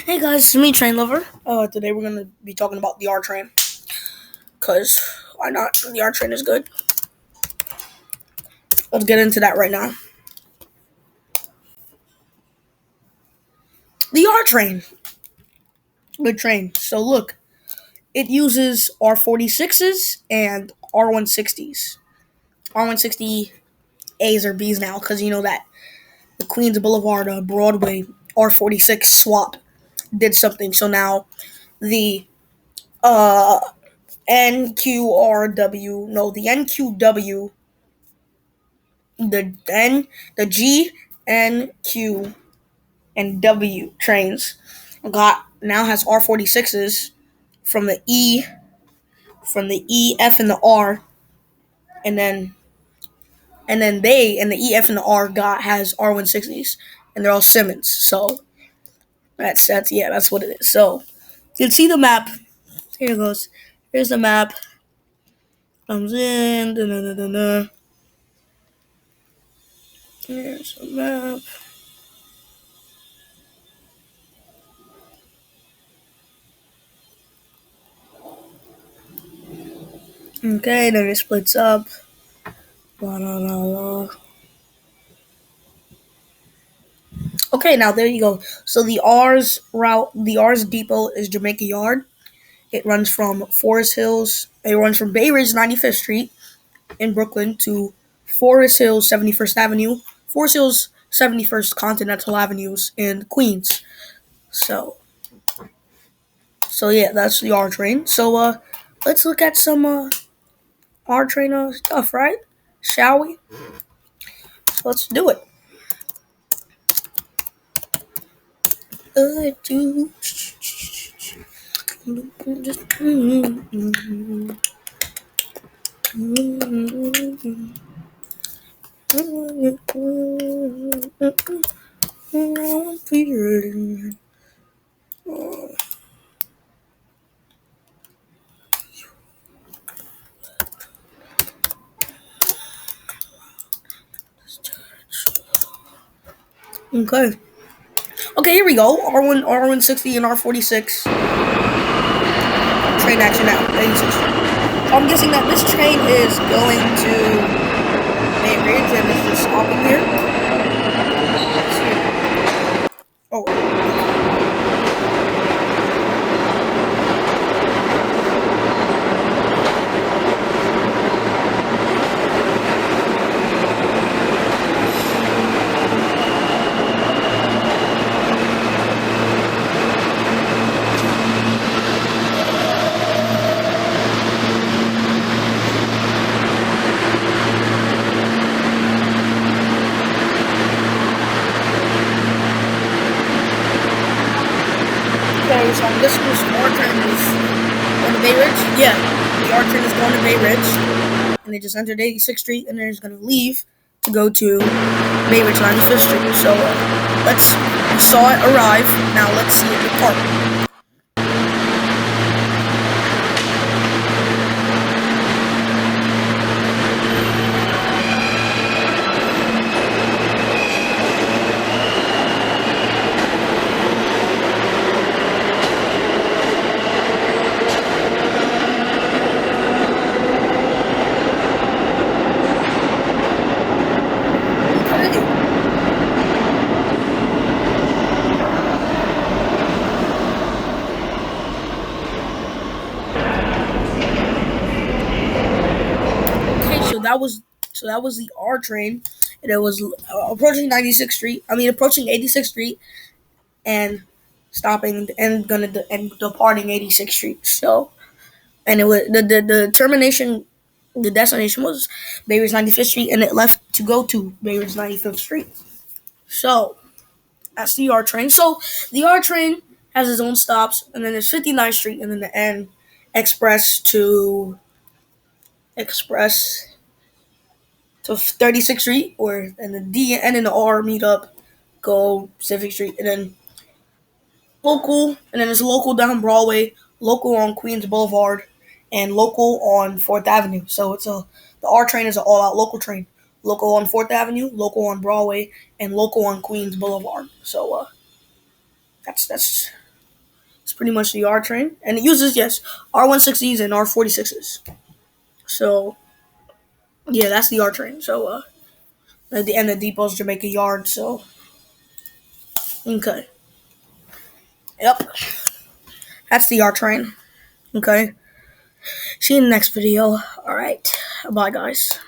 Hey guys, it's me, Train Lover. Today we're gonna be talking about the R Train, cause why not? The R Train is good. Let's get into that right now. The R Train, good train. So look, it uses R46s and R160s. R160 A's or B's now, cause you know that the Queens Boulevard Broadway R46 swap did something. So now the uh NQRW, no, the NQW, the N, the G, N, Q, and W trains got now has R46s from the E, F, and the R, and then they and the E, F, and the R got has R160s, and they're all Simmons. So that's what it is. So you can see the map. Here it goes. Here's the map. Comes in. Da-da-da-da-da. Here's the map. Okay, then it splits up. Blah, blah, blah, blah. Okay, now there you go. So the R's depot is Jamaica Yard. It runs from Forest Hills. It runs from Bay Ridge 95th Street in Brooklyn to Forest Hills 71st Avenue, Forest Hills 71st Continental Avenues in Queens. So, so yeah, that's the R train. So, let's look at some R train stuff, right? Shall we? Let's do it. Do. Okay. Okay, here we go. R160 and R46 train action now. 86. So I'm guessing that this train is going to Bay Ridge and is just stopping here. Oh, okay, so I'm guessing this R train is going to Bay Ridge. Yeah, the R train is going to Bay Ridge, and they just entered 86th Street, and they're just going to leave to go to Bay Ridge 95th Street. So let's we saw it arrive. Now let's see it depart. Okay. Okay, so that was the R train, and it was approaching 96th Street. I mean, approaching 86th Street and stopping and departing 86th Street. So, and it was the termination, the destination was Bay Ridge 95th Street, and it left to go to Bay Ridge 95th Street. So that's the R train. So the R train has its own stops, and then there's 59th Street, and then the N Express to Express to 36th Street, or and the D and then the R meet up, go Pacific Street, and then local, and then there's local down Broadway, local on Queens Boulevard, and local on Fourth Avenue. So the R train is an all-out local train. Local on Fourth Avenue, local on Broadway, and local on Queens Boulevard. So that's It's pretty much the R train, and it uses yes R160s and R46s. So yeah, that's the R train. So at the end of Depot's Jamaica Yard. So okay, yep, that's the R train. Okay, see you in the next video. All right, bye guys.